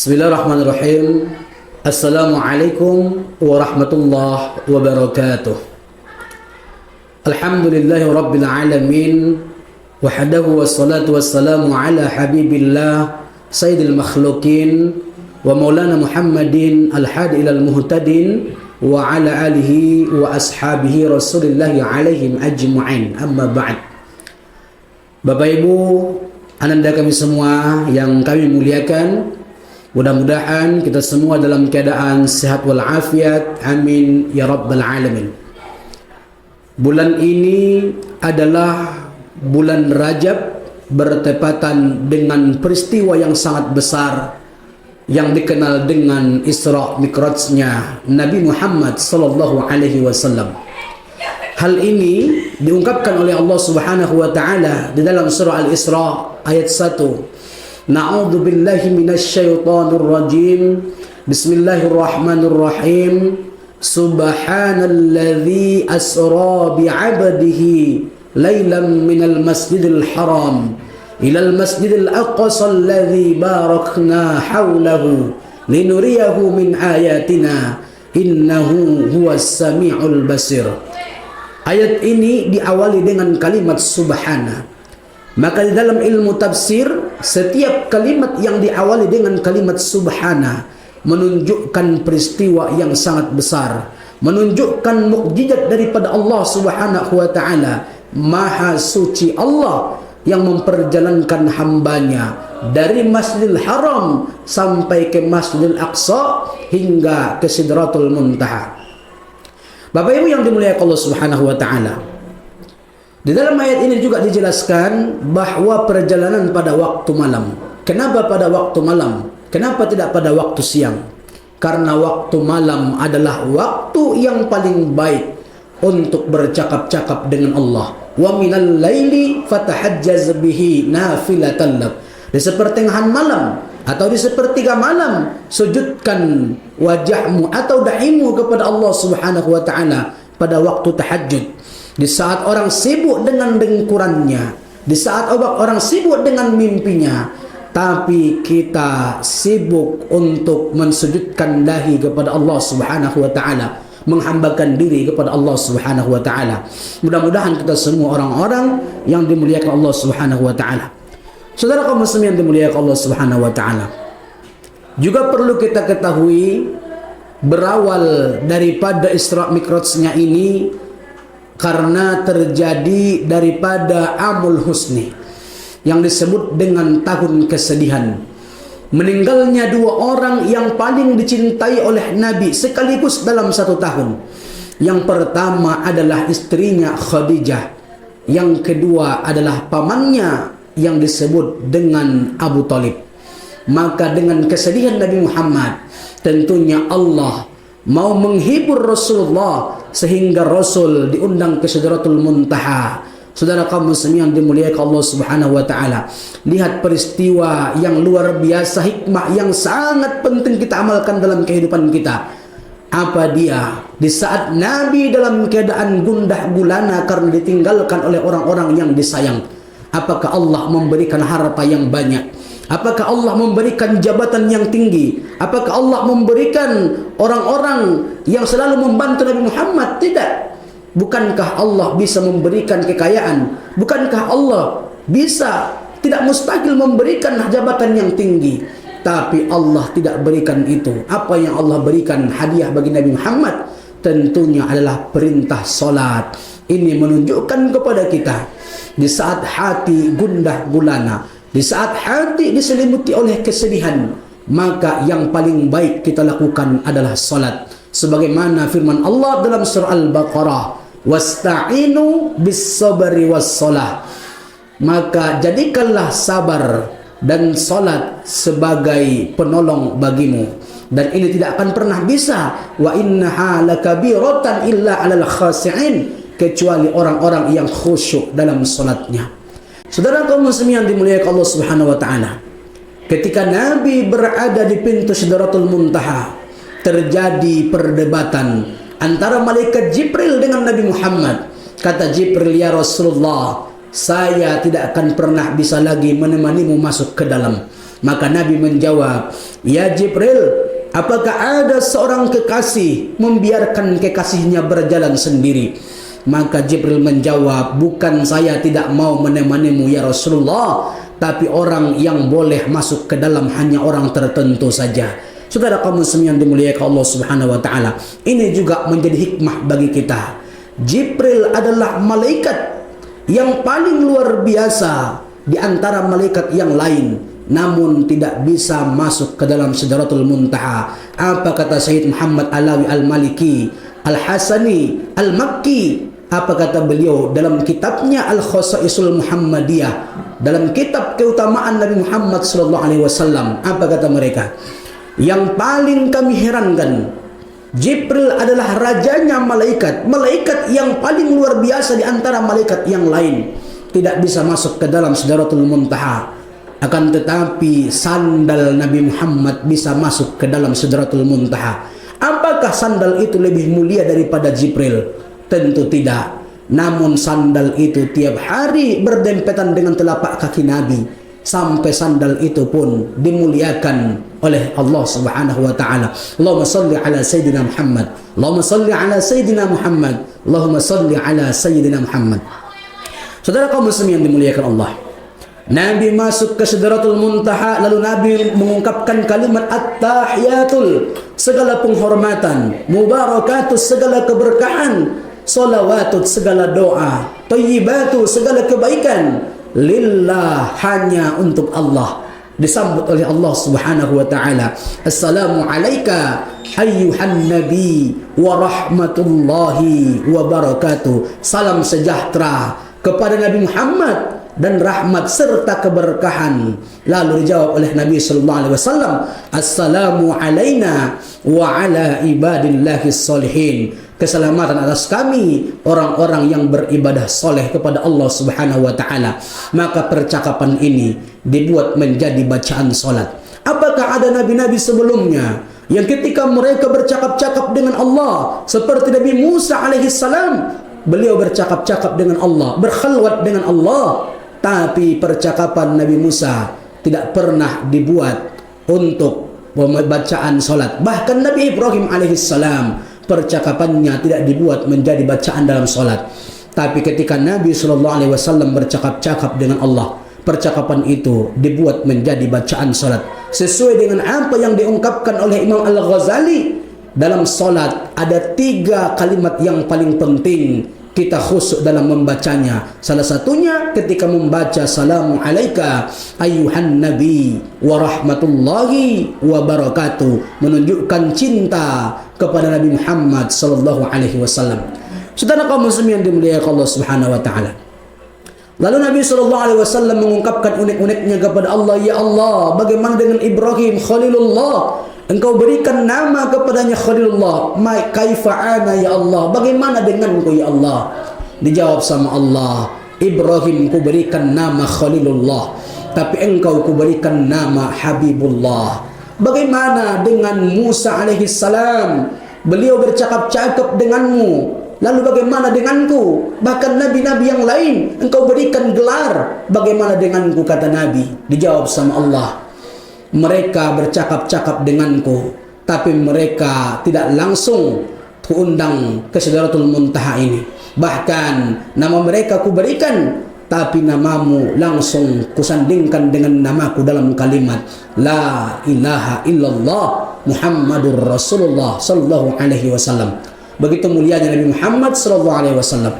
Bismillahirrahmanirrahim. Assalamualaikum warahmatullahi wabarakatuh. Alhamdulillahi rabbil alamin. Wahdahu wassalatu wassalamu ala habibillah sayyidil makhlukin wa maulana Muhammadin al-hadi ilal muhtadin wa ala alihi wa ashabihi rasulillahi alaihim ajma'in. Amma ba'd. Bapak Ibu, ananda kami semua yang kami muliakan, mudah-mudahan kita semua dalam keadaan sehat walafiat. Amin ya rabbal alamin. Bulan ini adalah bulan Rajab, bertepatan dengan peristiwa yang sangat besar yang dikenal dengan Isra Mi'rajnya Nabi Muhammad sallallahu alaihi wasallam. Hal ini diungkapkan oleh Allah Subhanahu wa taala di dalam surah Al-Isra ayat 1. Na'udzu billahi minasyaitonir rajim. Bismillahirrahmanirrahim. Subhanalladzi asra bi'abdihi lailan minal masjidil haram ilal masjidil aqsa alladzi barakna haulahu linuriyahu min ayatina innahu huwas samiul basir. Ayat ini diawali dengan kalimat subhana. Maka di dalam ilmu tafsir, setiap kalimat yang diawali dengan kalimat subhana menunjukkan peristiwa yang sangat besar, menunjukkan mukjizat daripada Allah Subhanahu wa taala. Maha suci Allah yang memperjalankan hambanya dari Masjidil Haram sampai ke Masjidil Aqsa hingga ke Sidratul Muntaha. Bapak Ibu yang dimuliakan Allah Subhanahu wa taala, di dalam ayat ini juga dijelaskan bahwa perjalanan pada waktu malam. Kenapa pada waktu malam? Kenapa tidak pada waktu siang? Karena waktu malam adalah waktu yang paling baik untuk bercakap-cakap dengan Allah. Wa minal laili fatahajjaz bihi nafilatan lak. Di sepertengahan malam atau di sepertiga malam, sujudkan wajahmu atau dahimu kepada Allah Subhanahu wa taala pada waktu tahajud. Di saat orang sibuk dengan dengkurannya, di saat orang sibuk dengan mimpinya, tapi kita sibuk untuk mensujudkan dahi kepada Allah Subhanahu wa taala, menghambakan diri kepada Allah Subhanahu wa taala. Mudah-mudahan kita semua orang-orang yang dimuliakan Allah Subhanahu wa taala. Saudara kaum muslimin yang dimuliakan Allah Subhanahu wa taala, juga perlu kita ketahui berawal daripada Isra Mi'rajnya ini karena terjadi daripada Amul Husni yang disebut dengan tahun kesedihan. Meninggalnya dua orang yang paling dicintai oleh Nabi sekaligus dalam satu tahun. Yang pertama adalah istrinya Khadijah, yang kedua adalah pamannya yang disebut dengan Abu Talib. Maka dengan kesedihan Nabi Muhammad, tentunya Allah mau menghibur Rasulullah sehingga Rasul diundang ke Sidratul Muntaha. Saudara kaum muslimin yang dimuliakan Allah Subhanahu wa taala, lihat peristiwa yang luar biasa, hikmah yang sangat penting kita amalkan dalam kehidupan kita. Apa dia? Di saat Nabi dalam keadaan gundah gulana karena ditinggalkan oleh orang-orang yang disayang, apakah Allah memberikan harta yang banyak? Apakah Allah memberikan jabatan yang tinggi? Apakah Allah memberikan orang-orang yang selalu membantu Nabi Muhammad? Tidak. Bukankah Allah bisa memberikan kekayaan? Bukankah Allah bisa, tidak mustahil memberikan jabatan yang tinggi? Tapi Allah tidak berikan itu. Apa yang Allah berikan hadiah bagi Nabi Muhammad? Tentunya adalah perintah salat. Ini menunjukkan kepada kita, di saat hati gundah gulana, di saat hati diselimuti oleh kesedihan, maka yang paling baik kita lakukan adalah salat. Sebagaimana firman Allah dalam surah Al-Baqarah, wasta'inu bis-sabri was-salah. Maka jadikanlah sabar dan salat sebagai penolong bagimu. Dan ini tidak akan pernah bisa, wa innaha lakabiratan illa 'alal khashi'in, kecuali orang-orang yang khusyuk dalam salatnya. Saudara kaum muslimin yang dimuliakan Allah Subhanahu wa taala, ketika Nabi berada di pintu Sidratul Muntaha, terjadi perdebatan antara malaikat Jibril dengan Nabi Muhammad. Kata Jibril, ya Rasulullah, saya tidak akan pernah bisa lagi menemanimu masuk ke dalam. Maka Nabi menjawab, "Ya Jibril, apakah ada seorang kekasih membiarkan kekasihnya berjalan sendiri?" Maka Jibril menjawab, "Bukan saya tidak mau menemanimu ya Rasulullah, tapi orang yang boleh masuk ke dalam hanya orang tertentu saja." Saudara kaum muslimin yang dimuliakan Allah Subhanahu wa taala, ini juga menjadi hikmah bagi kita. Jibril adalah malaikat yang paling luar biasa di antara malaikat yang lain, namun tidak bisa masuk ke dalam Sidratul Muntaha. Apa kata Sayyid Muhammad Alawi Al-Maliki Al-Hasani Al-Makki? Apa kata beliau dalam kitabnya Al-Khosaisul Muhammadiyah, dalam kitab keutamaan Nabi Muhammad sallallahu alaihi wasallam? Apa kata mereka? Yang paling kami herankan, Jibril adalah rajanya malaikat, malaikat yang paling luar biasa di antara malaikat yang lain, tidak bisa masuk ke dalam Sidratul Muntaha. Akan tetapi sandal Nabi Muhammad bisa masuk ke dalam Sidratul Muntaha. Apakah sandal itu lebih mulia daripada Jibril? Tentu tidak. Namun sandal itu tiap hari berdempetan dengan telapak kaki Nabi, sampai sandal itu pun dimuliakan oleh Allah Subhanahu wa taala. Allahumma salli ala sayyidina Muhammad. Allahumma salli ala sayyidina Muhammad. Allahumma salli ala sayyidina Muhammad. Saudara kaum muslimin yang dimuliakan Allah, Nabi masuk ke Sidratul Muntaha, lalu Nabi mengungkapkan kalimat at-tahiyatul, segala penghormatan, mubarakatus, segala keberkahan, salawatut, segala doa, thayyibatu, segala kebaikan, lillah, hanya untuk Allah. Disambut oleh Allah Subhanahu wa taala, assalamu alayka ayyuhan nabi wa rahmatullahi wa barakatuh. Salam sejahtera kepada Nabi Muhammad dan rahmat serta keberkahan. Lalu dijawab oleh Nabi sallallahu alaihi wasallam, assalamu alaina wa ala ibadillahi sholihin. Keselamatan atas kami, orang-orang yang beribadah soleh kepada Allah Subhanahu wa taala. Maka percakapan ini dibuat menjadi bacaan solat. Apakah ada nabi-nabi sebelumnya yang ketika mereka bercakap-cakap dengan Allah, seperti Nabi Musa alaihi salam, beliau bercakap-cakap dengan Allah, berkhalwat dengan Allah, tapi percakapan Nabi Musa tidak pernah dibuat untuk bacaan solat. Bahkan Nabi Ibrahim alaihissalam, percakapannya tidak dibuat menjadi bacaan dalam solat. Tapi ketika Nabi SAW bercakap-cakap dengan Allah, percakapan itu dibuat menjadi bacaan solat. Sesuai dengan apa yang diungkapkan oleh Imam Al-Ghazali, dalam solat ada 3 kalimat yang paling penting kita khusyuk dalam membacanya. Salah satunya ketika membaca salamu alaika ayyuhan nabi wa rahmatullahi wa barakatuh, menunjukkan cinta kepada Nabi Muhammad sallallahu alaihi wasallam. Saudara kaum muslimin yang dimuliakan Allah Subhanahu wa taala. Lalu Nabi sallallahu alaihi wasallam mengungkapkan unik-uniknya kepada Allah, ya Allah, bagaimana dengan Ibrahim Khalilullah? Engkau berikan nama kepadanya Khalilullah. Kaifa ana ya Allah? Bagaimana denganku ya Allah? Dijawab sama Allah, Ibrahim ku berikan nama Khalilullah, tapi engkau ku berikan nama Habibullah. Bagaimana dengan Musa alaihi salam? Beliau bercakap-cakap denganmu. Lalu bagaimana denganku? Bahkan nabi-nabi yang lain engkau berikan gelar. Bagaimana denganku, kata Nabi? Dijawab sama Allah, mereka bercakap-cakap denganku, tapi mereka tidak langsung kuundang ke Sidratul Muntaha ini. Bahkan nama mereka kuberikan, tapi namamu langsung kusandingkan dengan namaku dalam kalimat La ilaha illallah Muhammadur Rasulullah sallallahu alaihi wasallam. Begitu mulianya Nabi Muhammad sallallahu alaihi wasallam.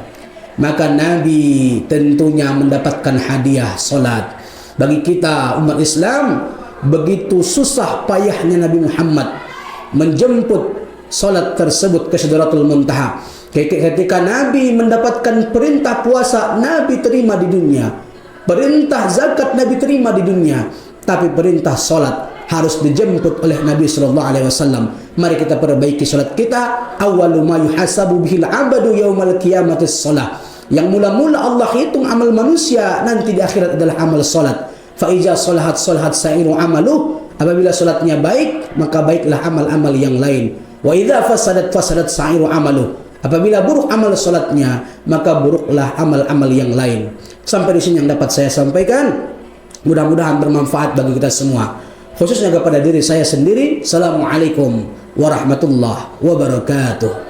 Maka Nabi tentunya mendapatkan hadiah salat. Bagi kita umat Islam, begitu susah payahnya Nabi Muhammad menjemput salat tersebut ke Sidratul Muntaha. Ketika Nabi mendapatkan perintah puasa, Nabi terima di dunia. Perintah zakat Nabi terima di dunia. Tapi perintah salat harus dijemput oleh Nabi sallallahu alaihi wasallam. Mari kita perbaiki salat kita. Awwalu ma yuhasabu bihil 'abdu yaumal qiyamati shalah. Yang mula-mula Allah hitung amal manusia nanti di akhirat adalah amal salat. Fa iza salahat salahat sa'iru amaluh. Apabila salatnya baik, maka baiklah amal-amal yang lain. Wa idza fasadat fasadat sa'iru amaluh. Apabila buruk amal salatnya, maka buruklah amal-amal yang lain. Sampai di sini yang dapat saya sampaikan. Mudah-mudahan bermanfaat bagi kita semua, khususnya kepada diri saya sendiri. Assalamualaikum warahmatullahi wabarakatuh.